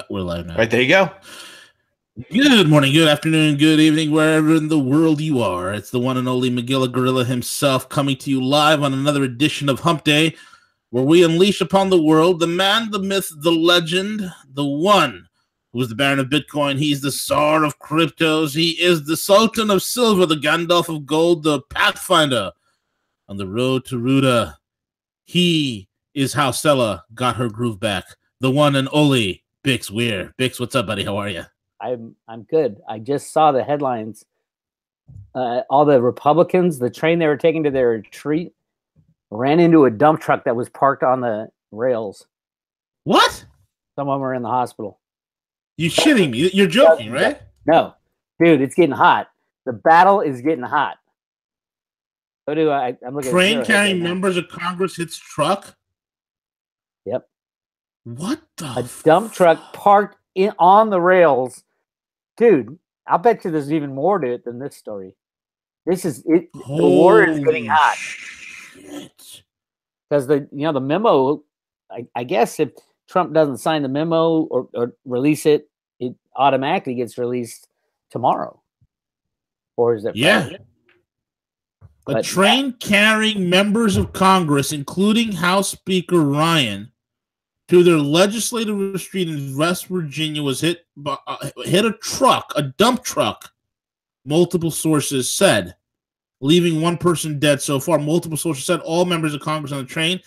We're live now. All right, there you go. Good morning, good afternoon, good evening, wherever in the world you are. It's the one and only Magilla Gorilla himself coming to you live on another edition of Hump Day, where we unleash upon the world the man, the myth, the legend, the one who is the Baron of Bitcoin. He's the Tsar of cryptos. He is the Sultan of Silver, the Gandalf of Gold, the Pathfinder on the road to Ruda. He is how Stella got her groove back. The one and only Bix Weir. Bix, what's up, buddy? How are you? I'm good. I just saw the headlines. All the Republicans, the train they were taking to their retreat, ran into a dump truck that was parked on the rails. What? Some of them are in the hospital. You shitting me? You're joking, right? No. Dude, it's getting hot. The battle is getting hot. I'm looking Train at carrying members of Congress hits truck? Yep. What the dump truck parked on the rails. Dude, I'll bet you there's even more to it than this story. This is it. The war is getting hot. Because the memo, I guess if Trump doesn't sign the memo or release it, it automatically gets released tomorrow. Or is it Friday? A train carrying members of Congress, including House Speaker Ryan, to their legislative retreat in West Virginia was hit a truck, a dump truck, multiple sources said, leaving one person dead so far. Multiple sources said all members of Congress on the train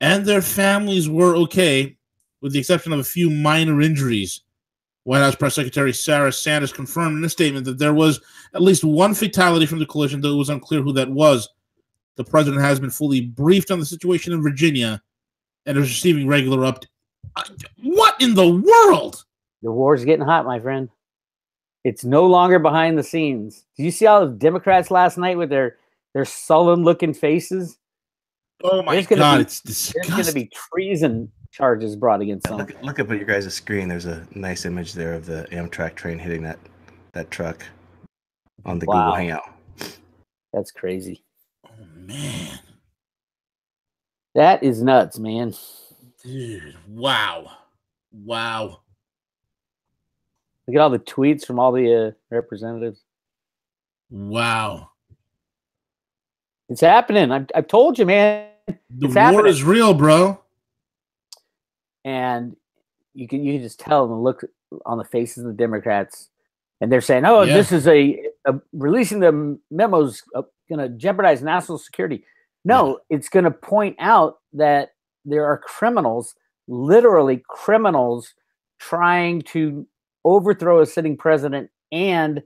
and their families were okay, with the exception of a few minor injuries. White House Press Secretary Sarah Sanders confirmed in a statement that there was at least one fatality from the collision, though it was unclear who that was. The president has been fully briefed on the situation in Virginia and is receiving regular updates. What in the world? The war's getting hot, my friend. It's no longer behind the scenes. Did you see all the Democrats last night with their sullen-looking faces? Oh my God, it's disgusting. There's going to be treason charges brought against them. Look up at your guys' screen. There's a nice image there of the Amtrak train hitting that truck on the Google Hangout. That's crazy. Oh, man. That is nuts, man. Dude, wow. Wow. Look at all the tweets from all the representatives. Wow. It's happening. I've told you, man. The war is real, bro. And you can just tell the look on the faces of the Democrats. And they're saying, oh, this is releasing the memos going to jeopardize national security. No, it's going to point out that there are criminals, literally criminals, trying to overthrow a sitting president and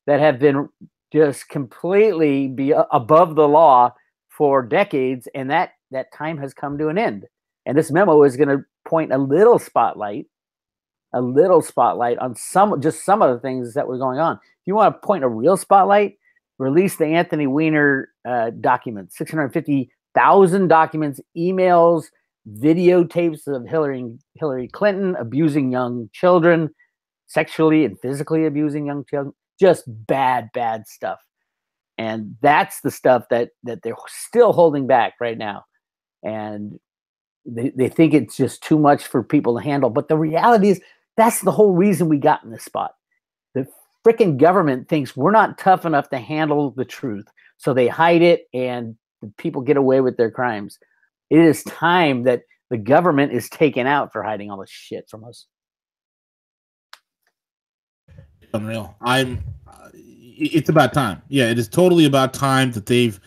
that have been just completely above the law for decades. And that time has come to an end. And this memo is going to point a little spotlight on some of the things that were going on. If you want to point a real spotlight, release the Anthony Weiner documents, 650,000 documents, emails, videotapes of Hillary Clinton abusing young children, sexually and physically abusing young children, just bad stuff. And that's the stuff that they're still holding back right now. And they think it's just too much for people to handle. But the reality is that's the whole reason we got in this spot. The freaking government thinks we're not tough enough to handle the truth. So they hide it and the people get away with their crimes. It is time that the government is taken out for hiding all this shit from us. Unreal. It's about time. Yeah, it is totally about time that they've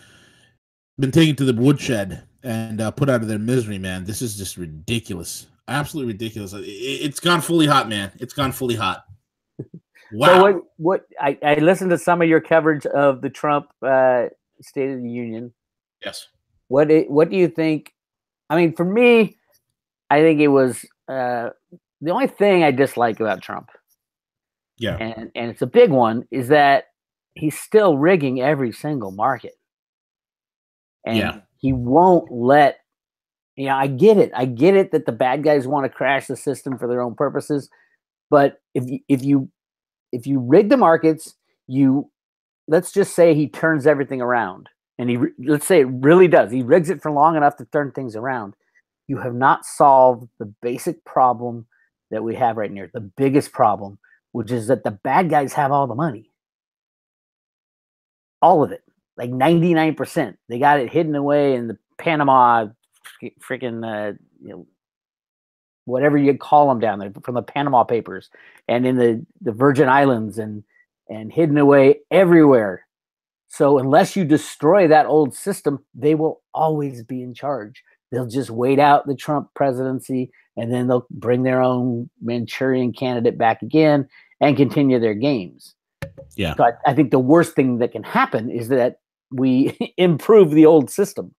been taken to the woodshed and put out of their misery, man. This is just ridiculous. Absolutely ridiculous. It's gone fully hot, man. It's gone fully hot. Wow. So what I listened to some of your coverage of the Trump State of the Union. Yes. What do you think? I mean, for me, I think it was the only thing I dislike about Trump. Yeah. And it's a big one, is that he's still rigging every single market. And he won't let, I get it. I get it that the bad guys want to crash the system for their own purposes. But if you rig the markets, let's just say he turns everything around. And let's say it really does. He rigs it for long enough to turn things around. You have not solved the basic problem that we have right now, the biggest problem, which is that the bad guys have all the money. All of it, like 99%. They got it hidden away in the Panama freaking, whatever you call them down there, from the Panama Papers, and in the Virgin Islands, and hidden away everywhere. So unless you destroy that old system, they will always be in charge. They'll just wait out the Trump presidency, and then they'll bring their own Manchurian candidate back again and continue their games. Yeah. So I think the worst thing that can happen is that we improve the old system.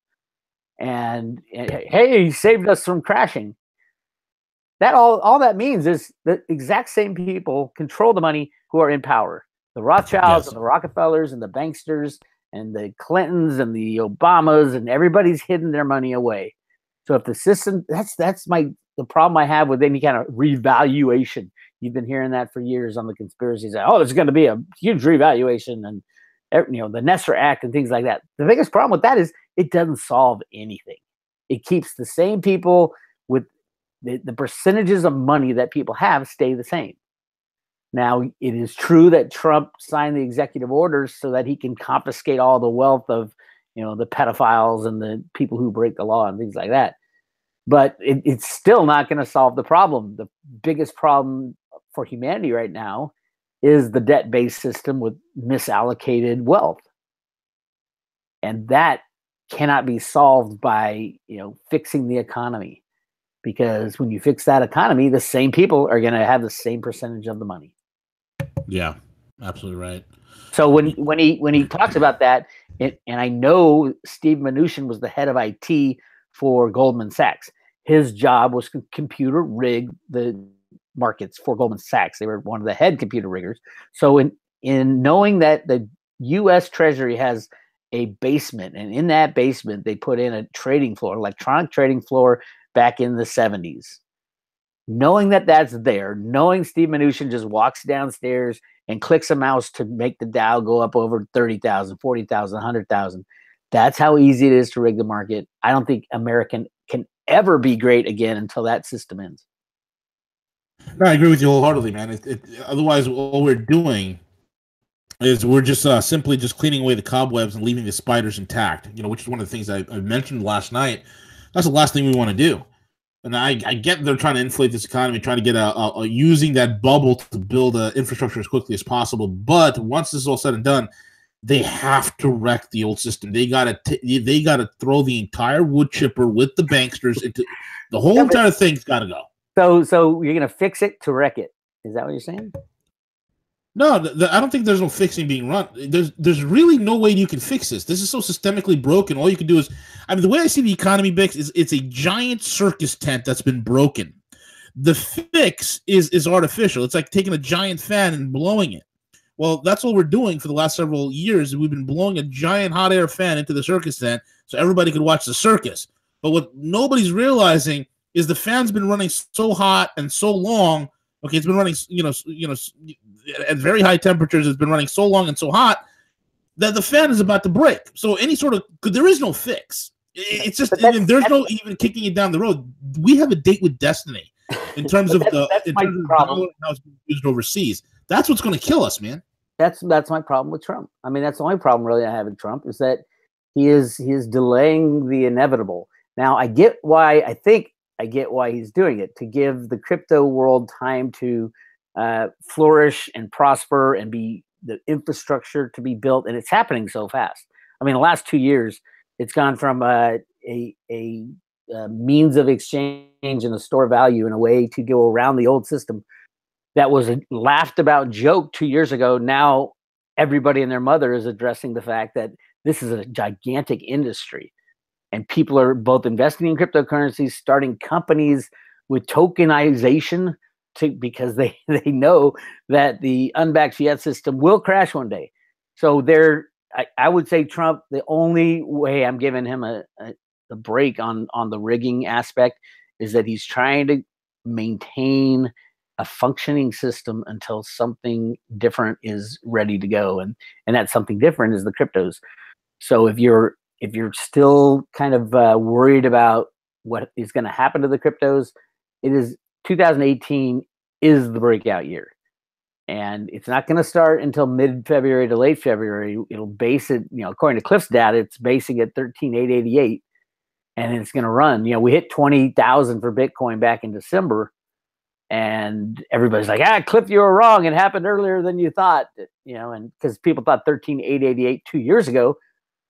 And hey, he saved us from crashing. That all that means is the exact same people control the money who are in power. The Rothschilds, yes, and the Rockefellers and the banksters and the Clintons and the Obamas, and everybody's hidden their money away. So if the system, that's the problem I have with any kind of revaluation. You've been hearing that for years on the conspiracies. Oh, there's going to be a huge revaluation, and the Nestor Act and things like that. The biggest problem with that is it doesn't solve anything. It keeps the same people with the percentages of money that people have stay the same. Now, it is true that Trump signed the executive orders so that he can confiscate all the wealth of, the pedophiles and the people who break the law and things like that. But it's still not going to solve the problem. The biggest problem for humanity right now is the debt-based system with misallocated wealth. And that cannot be solved by, fixing the economy. Because when you fix that economy, the same people are going to have the same percentage of the money. Yeah, absolutely right. So when he talks about that, and I know Steve Mnuchin was the head of IT for Goldman Sachs. His job was to computer rig the markets for Goldman Sachs. They were one of the head computer riggers. So in knowing that the U.S. Treasury has a basement, and in that basement they put in a trading floor, electronic trading floor back in the 70s. Knowing that that's there, knowing Steve Mnuchin just walks downstairs and clicks a mouse to make the Dow go up over 30,000, 40,000, 100,000. That's how easy it is to rig the market. I don't think American can ever be great again until that system ends. No, I agree with you wholeheartedly, man. Otherwise, all we're doing is we're just simply just cleaning away the cobwebs and leaving the spiders intact, which is one of the things I mentioned last night. That's the last thing we want to do. And I get they're trying to inflate this economy, trying to get using that bubble to build infrastructure as quickly as possible. But once this is all said and done, they have to wreck the old system. They gotta throw the entire wood chipper with the banksters into the whole entire thing's got to go. So you're gonna fix it to wreck it. Is that what you're saying? No, I don't think there's no fixing being run. There's really no way you can fix this. This is so systemically broken. All you can do is, the way I see the economy, Bix, is it's a giant circus tent that's been broken. The fix is artificial. It's like taking a giant fan and blowing it. Well, that's what we're doing for the last several years. We've been blowing a giant hot air fan into the circus tent so everybody could watch the circus. But what nobody's realizing is the fan's been running so hot and so long. Okay, it's been running, at very high temperatures. It's been running so long and so hot that the fan is about to break. So there is no fix. It's just there's no even kicking it down the road. We have a date with destiny in terms of the dollar and how it's being used overseas. That's what's going to kill us, man. That's my problem with Trump. That's the only problem really I have with Trump is that he is delaying the inevitable. Now I get why he's doing it, to give the crypto world time to flourish and prosper and be the infrastructure to be built, and it's happening so fast. The last 2 years, it's gone from a means of exchange and a store value in a way to go around the old system that was a laughed about joke 2 years ago. Now everybody and their mother is addressing the fact that this is a gigantic industry. And people are both investing in cryptocurrencies, starting companies with tokenization because they know that the unbacked fiat system will crash one day. So I would say Trump, the only way I'm giving him a break on the rigging aspect is that he's trying to maintain a functioning system until something different is ready to go. And that something different is the cryptos. So if you're still kind of worried about what is going to happen to the cryptos, it is 2018 is the breakout year. And it's not going to start until mid-February to late February. It'll base it, according to Cliff's data, it's basing at 13,888. And it's going to run. We hit 20,000 for Bitcoin back in December. And everybody's like, Cliff, you were wrong. It happened earlier than you thought. And because people thought 13,888 2 years ago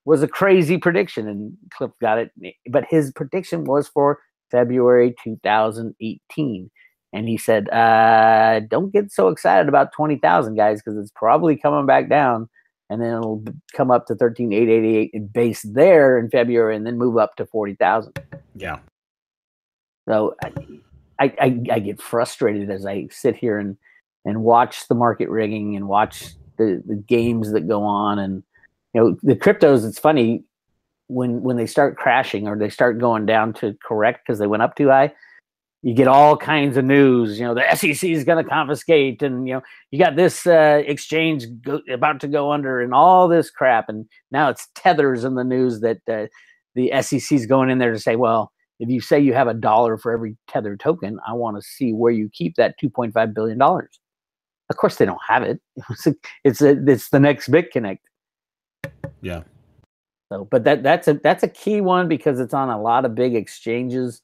was a crazy prediction. And Cliff got it. But his prediction was for February 2018. And he said, don't get so excited about 20,000, guys, because it's probably coming back down. And then it'll come up to 13,888 and base there in February and then move up to 40,000. Yeah. So I get frustrated as I sit here and watch the market rigging and watch the games that go on. And, the cryptos, it's funny when they start crashing or they start going down to correct because they went up too high. You get all kinds of news, the SEC is going to confiscate and, you got this exchange about to go under and all this crap. And now it's Tethers in the news that the SEC is going in there to say, well, if you say you have $1 for every Tether token, I want to see where you keep that $2.5 billion. Of course, they don't have it. It's the next BitConnect. Yeah. So, but that's a key one because it's on a lot of big exchanges.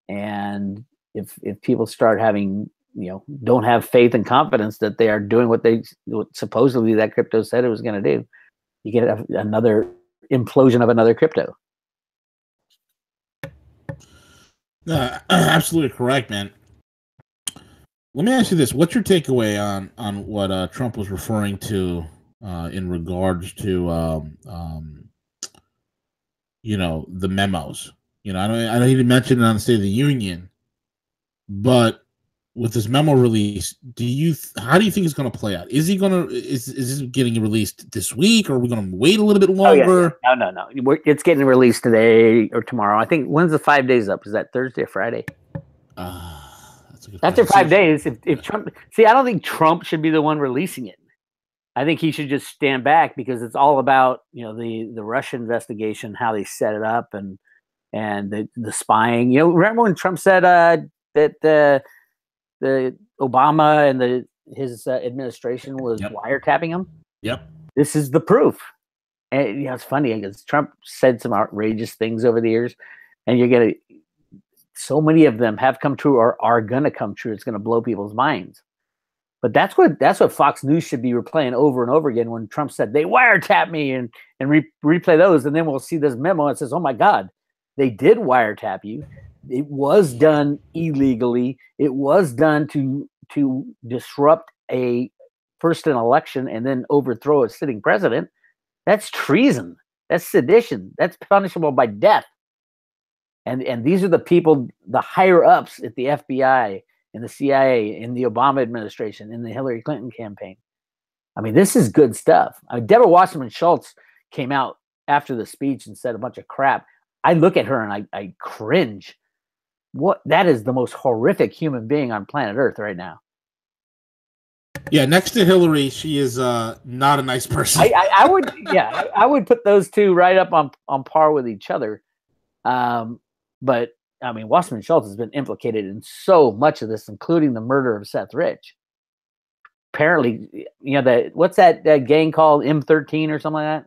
And if people start having, don't have faith and confidence that they are doing what supposedly that crypto said it was going to do, you get another implosion of another crypto. Absolutely correct, man. Let me ask you this: what's your takeaway on what Trump was referring to in regards to the memos? I know he didn't mention it on the State of the Union, but with this memo release, how do you think it's going to play out? Is this getting released this week, or are we going to wait a little bit longer? Oh, yeah. No. It's getting released today or tomorrow. I think when's the 5 days up? Is that Thursday or Friday? That's a good After 5 days, if Trump, I don't think Trump should be the one releasing it. I think he should just stand back because it's all about the Russia investigation, how they set it up, and the spying. Remember when Trump said that the Obama and his administration was wiretapping him? Yep. This is the proof. And it's funny because Trump said some outrageous things over the years, and you're gonna. So many of them have come true or are gonna come true. It's gonna blow people's minds. But that's what Fox News should be replaying over and over again when Trump said they wiretapped me and replay those, and then we'll see this memo that says, "Oh my God, they did wiretap you. It was done illegally. It was done to disrupt first an election and then overthrow a sitting president. That's treason. That's sedition. That's punishable by death." And these are the people, the higher ups at the FBI, in the CIA, in the Obama administration, in the Hillary Clinton campaign. I mean, this is good stuff. Deborah Wasserman Schultz came out after the speech and said a bunch of crap. I look at her and I cringe. That is the most horrific human being on planet Earth right now. Yeah, next to Hillary, she is not a nice person. I would put those two right up on par with each other. But I mean, Wasserman Schultz has been implicated in so much of this, including the murder of Seth Rich. Apparently, what's that gang called? M13 or something like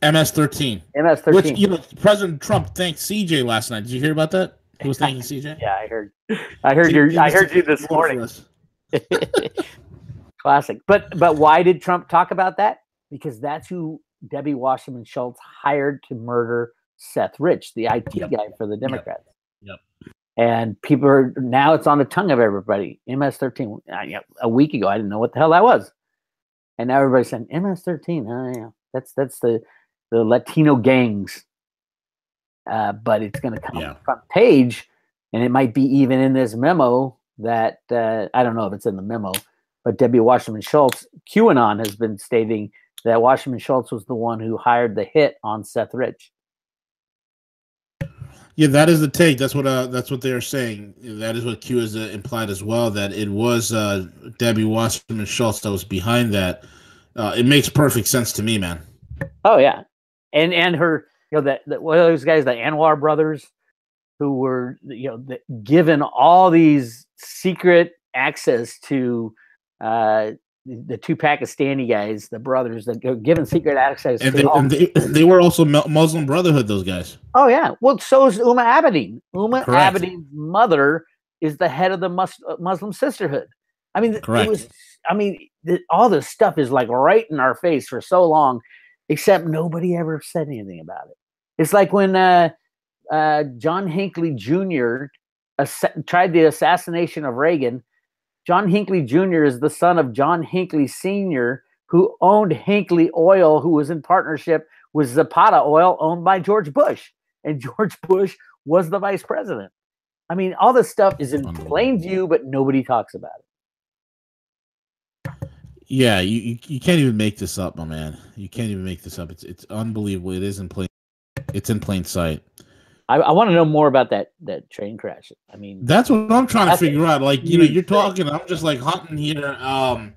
that? MS-13. MS-13. Which, President Trump thanked CJ last night. Did you hear about that? He was thanking CJ? Yeah, I heard you this morning. Classic. But why did Trump talk about that? Because that's who Debbie Wasserman Schultz hired to murder Seth Rich, the IT guy for the Democrats. Yep. And people now it's on the tongue of everybody. MS-13. A week ago, I didn't know what the hell that was, and now everybody's saying MS-13. Oh yeah, that's the Latino gangs. But it's going to come on the front page, and it might be even in this memo that I don't know if it's in the memo, but Debbie Wasserman Schultz, QAnon has been stating that Wasserman Schultz was the one who hired the hit on Seth Rich. Yeah, that is the take. That's what they're saying. That is what Q has implied as well. That it was Debbie Wasserman Schultz that was behind that. It makes perfect sense to me, man. Oh yeah, and her, that one of those guys, the Anwar brothers, who were given all these secret access to the two Pakistani guys, the brothers, that are given secret access. And they were also Muslim Brotherhood, those guys. Oh, yeah. Well, so is Uma Abedin. Correct. Abedin's mother is the head of the Muslim Sisterhood. I mean, correct. All this stuff is like right in our face for so long, except nobody ever said anything about it. It's like when John Hinckley Jr. Tried the assassination of Reagan. John Hinckley Jr. is the son of John Hinckley Sr., who owned Hinckley Oil, who was in partnership with Zapata Oil, owned by George Bush. And George Bush was the vice president. I mean, all this stuff is in plain view, but nobody talks about it. Yeah, you can't even make this up, my man. You can't even make this up. It's unbelievable. It is in plain. It's in plain sight. I want to know more about that train crash. I mean, that's what I'm trying to figure out. Like, you're talking, I'm just like hunting here. Let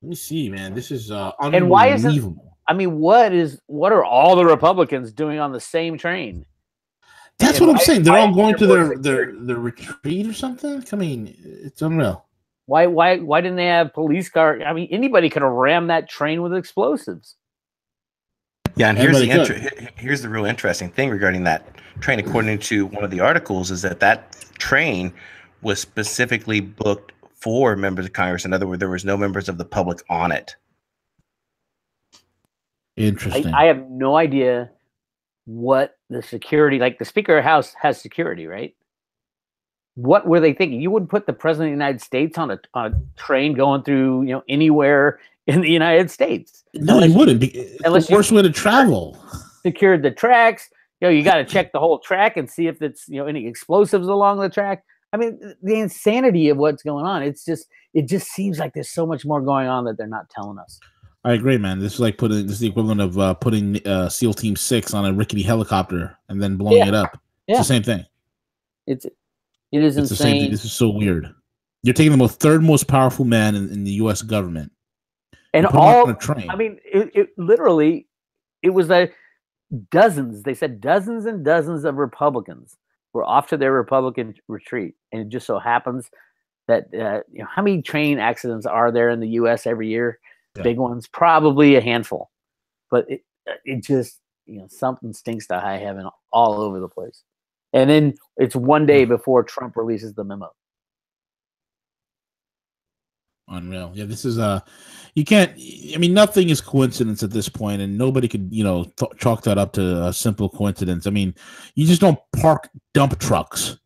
me see, man. This is unbelievable. And why isn't? I mean, what are all the Republicans doing on the same train? That's what I'm saying. They're all going to their retreat or something. I mean, it's unreal. Why didn't they have police car? I mean, anybody could have rammed that train with explosives. Yeah, and here's the real interesting thing regarding that train. According to one of the articles, is that train was specifically booked for members of Congress. In other words, there was no members of the public on it. Interesting. I have no idea what the security, like the Speaker of the House has security, right? What were they thinking? You wouldn't put the President of the United States on a train going through, anywhere in the United States. No, you wouldn't. It's the worst way to travel. Secured the tracks. You got to check the whole track and see if it's, any explosives along the track. I mean, the insanity of what's going on. It just seems like there's so much more going on that they're not telling us. I agree, man. This is the equivalent of putting SEAL Team 6 on a rickety helicopter and then blowing it up. It's the same thing. It is insane. The same thing. This is so weird. You're taking the third most powerful man in the U.S. government. And all, on a train. I mean, it literally, it was dozens. They said dozens and dozens of Republicans were off to their Republican retreat, and it just so happens that how many train accidents are there in the U.S. every year? Yeah. Big ones, probably a handful, but it just something stinks to high heaven all over the place. And then it's one day before Trump releases the memo. Unreal. Yeah, this is you can't. I mean, nothing is coincidence at this point, and nobody could chalk that up to a simple coincidence. I mean, you just don't park dump trucks,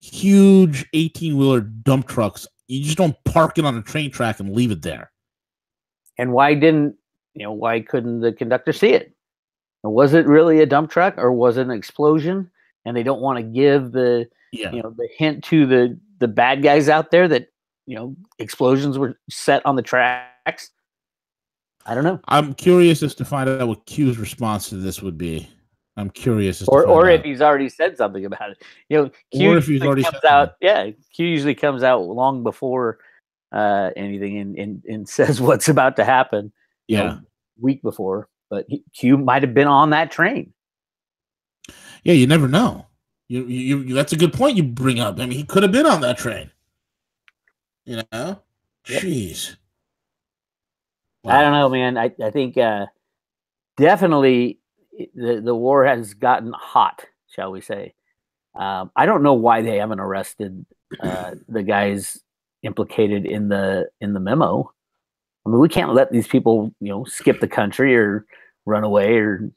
huge 18-wheeler dump trucks. You just don't park it on a train track and leave it there. And why couldn't the conductor see it? Was it really a dump truck, or was it an explosion? And they don't want to give the hint to the bad guys out there that explosions were set on the tracks. I don't know. I'm curious as to find out what Q's response to this would be. I'm curious as or if he's already said something about it. Q or if he's already comes out. Yeah, Q usually comes out long before anything and says what's about to happen. Week before, but Q might have been on that train. Yeah, you never know. You that's a good point you bring up. I mean, he could have been on that train. Jeez. Wow. I don't know, man. I think definitely the war has gotten hot, shall we say. I don't know why they haven't arrested the guys implicated in the memo. I mean, we can't let these people, skip the country or run away or,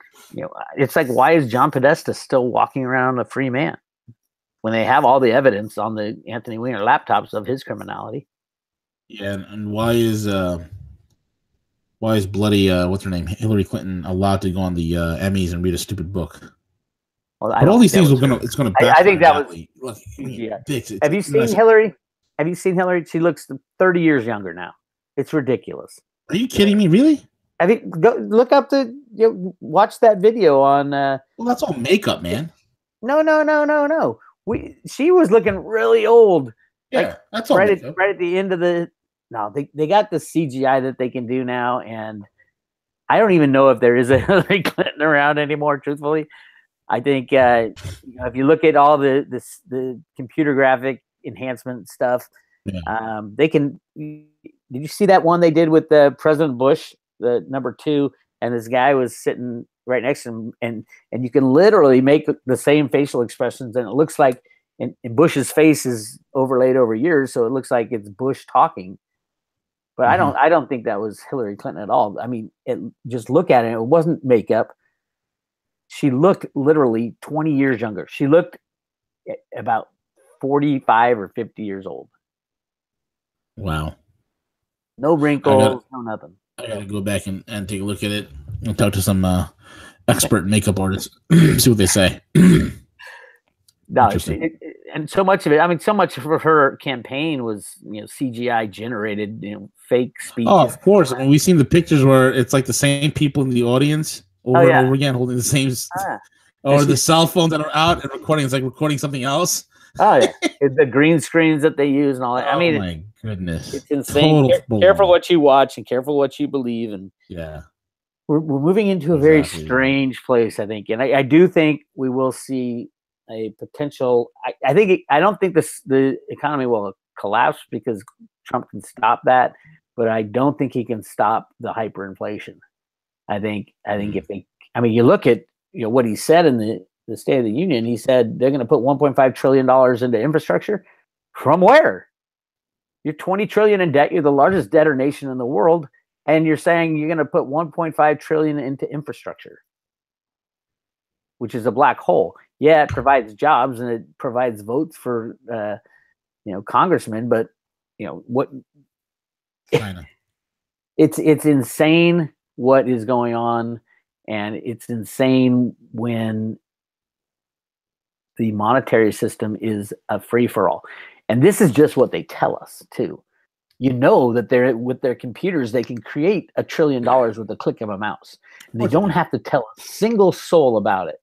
it's like, why is John Podesta still walking around a free man when they have all the evidence on the Anthony Weiner laptops of his criminality? Yeah, and why is bloody what's her name, Hillary Clinton, allowed to go on the Emmys and read a stupid book? Well, but all these things it's going to. I think that was. Have you seen Hillary? Have you seen Hillary? She looks 30 years younger now. It's ridiculous. Are you kidding me? Really? I think go look up watch that video on. Well, that's all makeup, man. No. She was looking really old. Yeah, that's all right at the end of the. No, they got the CGI that they can do now, and I don't even know if there is a Hillary Clinton around anymore. Truthfully, I think if you look at all the computer graphic enhancement stuff. Yeah. They can. Did you see that one they did with President Bush, the #2, and this guy was sitting right next to him, and you can literally make the same facial expressions, and it looks like, and Bush's face is overlaid over years, so it looks like it's Bush talking. But I don't think that was Hillary Clinton at all. I mean, just look at it. It wasn't makeup. She looked literally 20 years younger. She looked about 45 or 50 years old. Wow. No wrinkles, no nothing. I gotta go back and take a look at it and talk to some expert makeup artists, see what they say. No, and so much of it, I mean, so much of her campaign was, CGI generated, fake speeches. Oh, of course. I mean, we've seen the pictures where it's like the same people in the audience over and over again holding the same, or the cell phones that are out and recording. It's like recording something else. Oh yeah, the green screens that they use and all that. I mean, my goodness, it's insane. Careful what you watch and careful what you believe. And we're moving into a very strange place, I think. And I do think we will see a potential. I don't think the economy will collapse because Trump can stop that, but I don't think he can stop the hyperinflation. I think you look at what he said in the State of the Union. He said they're going to put $1.5 trillion into infrastructure. From where? You're 20 trillion in debt. You're the largest debtor nation in the world, and you're saying you're going to put 1.5 trillion into infrastructure, which is a black hole. Yeah, it provides jobs and it provides votes for congressmen, but what? China. It's insane what is going on, and it's insane when the monetary system is a free-for-all. And this is just what they tell us too. That with their computers they can create $1 trillion with a click of a mouse. And they don't have to tell a single soul about it.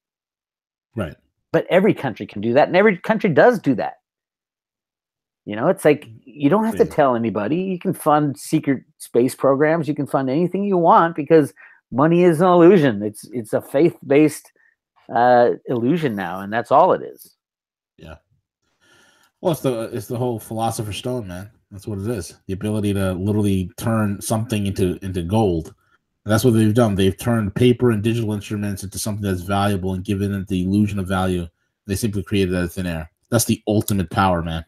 Right. But every country can do that, and every country does do that. It's like you don't have to tell anybody. You can fund secret space programs. You can fund anything you want because money is an illusion. It's a faith-based illusion now, and that's all it is. Yeah. Well, it's the whole philosopher's stone, man. That's what it is. The ability to literally turn something into gold. And that's what they've done. They've turned paper and digital instruments into something that's valuable and given it the illusion of value. They simply created that out of thin air. That's the ultimate power, man.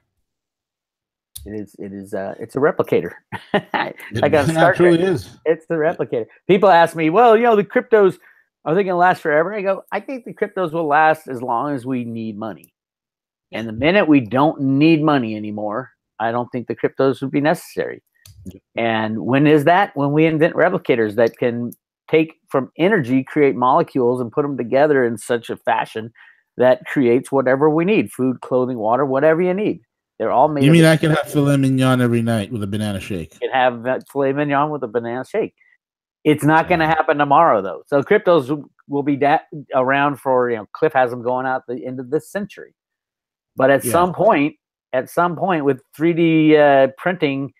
It is. It's a replicator. It truly is. It's the replicator. People ask me, well, the cryptos, are they going to last forever? I go, I think the cryptos will last as long as we need money. And the minute we don't need money anymore, I don't think the cryptos would be necessary. And when is that? When we invent replicators that can take from energy, create molecules, and put them together in such a fashion that creates whatever we need: food, clothing, water, whatever you need. They're all made. You mean I can have filet mignon every night with a banana shake? You can have that filet mignon with a banana shake. It's not going to happen tomorrow, though. So cryptos will be around for, Cliff has them going out the end of this century. But at some point, with 3D printing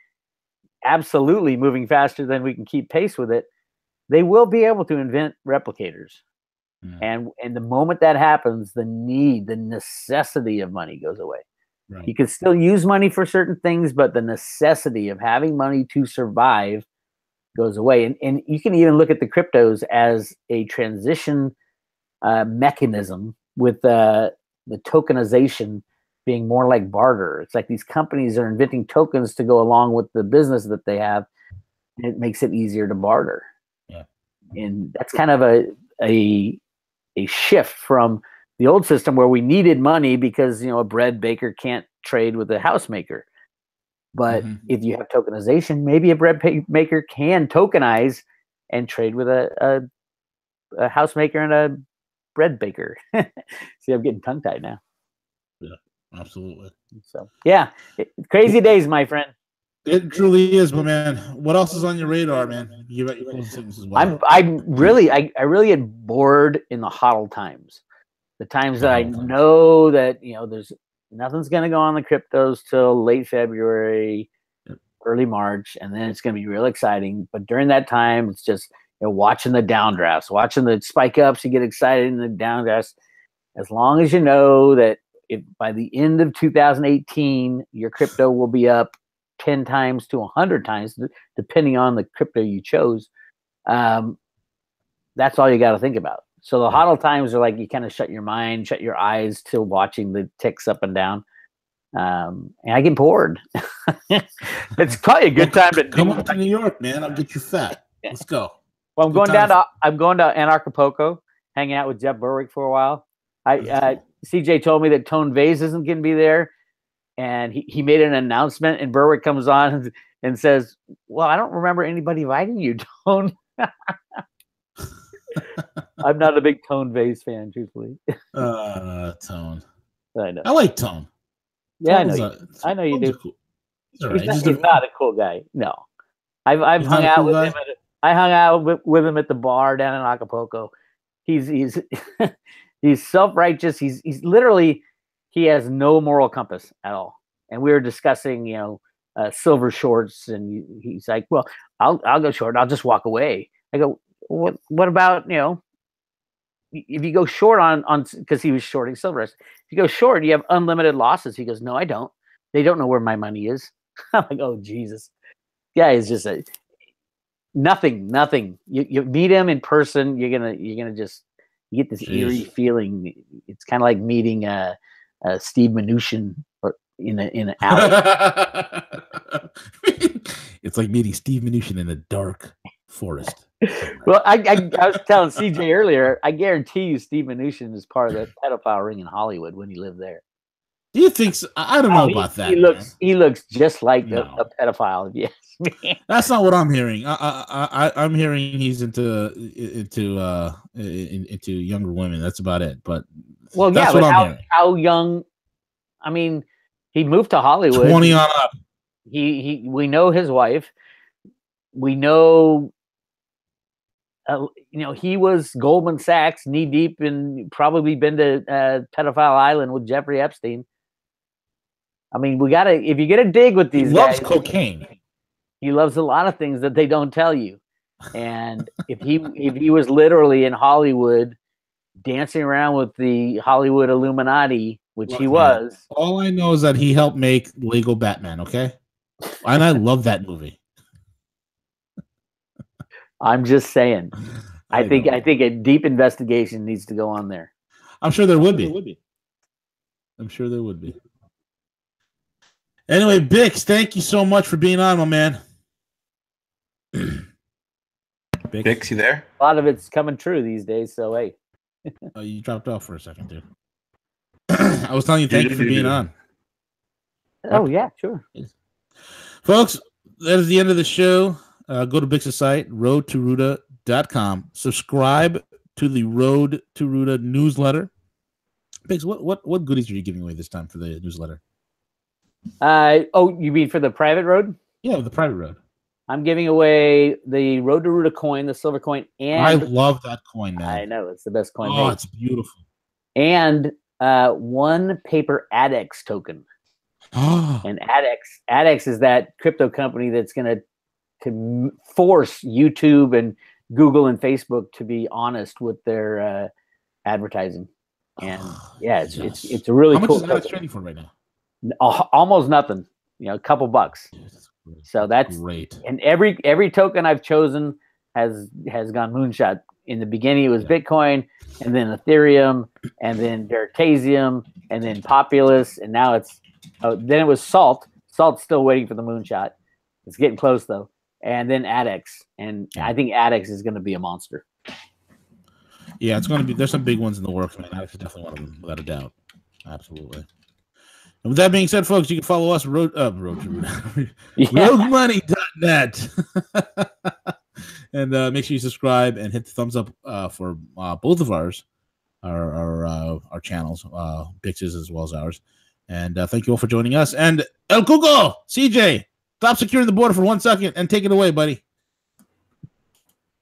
absolutely moving faster than we can keep pace with it, they will be able to invent replicators. And the moment that happens, the necessity of money goes away. Right. You can still use money for certain things, but the necessity of having money to survive goes away. And you can even look at the cryptos as a transition mechanism, with the tokenization being more like barter. It's like these companies are inventing tokens to go along with the business that they have, and it makes it easier to barter. Yeah. And that's kind of a shift from the old system where we needed money because, a bread baker can't trade with a house maker. But if you have tokenization, maybe a bread maker can tokenize and trade with a house maker and a bread baker. See, I'm getting tongue tied now. Yeah, absolutely. So, crazy days, my friend. It truly is, but man, what else is on your radar, man? You got your closing statements as well. I really get bored in the hodl times. The times that I know that, there's nothing's going to go on the cryptos till late February, early March, and then it's going to be real exciting. But during that time, it's just watching the downdrafts, watching the spike ups. You get excited in the downdrafts. As long as you know that if by the end of 2018, your crypto will be up 10 times to 100 times, depending on the crypto you chose. That's all you got to think about. So the hodl times are like you kind of shut your mind, shut your eyes to watching the ticks up and down. And I get bored. It's probably a good time to come up to New York, man. I'll get you fat. Let's go. Well, I'm going to Anarchapulco, hanging out with Jeff Berwick for a while. CJ told me that Tone Vase isn't going to be there, and he made an announcement, and Berwick comes on and says, "Well, I don't remember anybody inviting you, Tone." I'm not a big Tone Vase fan, truthfully. Tone. I know. I like Tone. Yeah, I know you do. Cool. He's not a cool guy. No, I've hung out with him. I hung out with him at the bar down in Acapulco. He's he's self-righteous. He's literally, he has no moral compass at all. And we were discussing, silver shorts, and he's like, "Well, I'll go short. I'll just walk away." I go, "What about if you go short on because he was shorting silver? If you go short, you have unlimited losses." He goes, "No, I don't. They don't know where my money is." I'm like, "Oh Jesus, guy is just nothing. You meet him in person, you're gonna just get this eerie feeling. It's kind of like meeting Steve Mnuchin or in an alley. It's like meeting Steve Mnuchin in a dark forest. Well, I was telling CJ earlier, I guarantee you Steve Mnuchin is part of the pedophile ring in Hollywood when he lived there. Do you think so? I don't know about that. He looks just like a pedophile. Yes, that's not what I'm hearing. I'm hearing he's into younger women. That's about it. But that's what I'm hearing. How young? I mean, he moved to Hollywood. 20 on up. We know his wife. We know. He was Goldman Sachs, knee deep, and probably been to Pedophile Island with Jeffrey Epstein. I mean, if you get a dig with these guys. He loves cocaine. He loves a lot of things that they don't tell you. And if he was literally in Hollywood dancing around with the Hollywood Illuminati, which he was. All I know is that he helped make Lego Batman, okay? And I love that movie. I'm just saying. I think a deep investigation needs to go on there. I'm sure there would be. I'm sure there would be. Anyway, Bix, thank you so much for being on, my man. Bix, you there? A lot of it's coming true these days, so hey. Oh, you dropped off for a second, dude. I was telling you thank you for being on. Oh, yeah, sure. Folks, that is the end of the show. Go to Bix's site, roadtoruta.com. Subscribe to the Road to Ruta newsletter. Bix, what goodies are you giving away this time for the newsletter? You mean for the private road? Yeah, the private road. I'm giving away the Road to Ruta coin, the silver coin, and I love that coin, man. I know it's the best coin. Oh, it's beautiful. And one paper ADEX token. And ADEX is that crypto company that's going to force YouTube and Google and Facebook to be honest with their advertising. And it's a really cool. How much is token. ADEX trading for right now? Almost nothing. A couple bucks. So that's great. And every token I've chosen has gone moonshot. In the beginning, it was Bitcoin, and then Ethereum, and then Veritasium, and then Populous, and now then it was Salt. Salt's still waiting for the moonshot. It's getting close though. And then ADEX, and I think ADEX is going to be a monster. Yeah, it's going to be. There's some big ones in the works, man. ADEX is definitely one of them, without a doubt. Absolutely. And with that being said, folks, you can follow us roadmoney.net. And make sure you subscribe and hit the thumbs up for both of our channels, Bix's as well as ours. And thank you all for joining us. And El Cuco, CJ, stop securing the border for 1 second and take it away, buddy.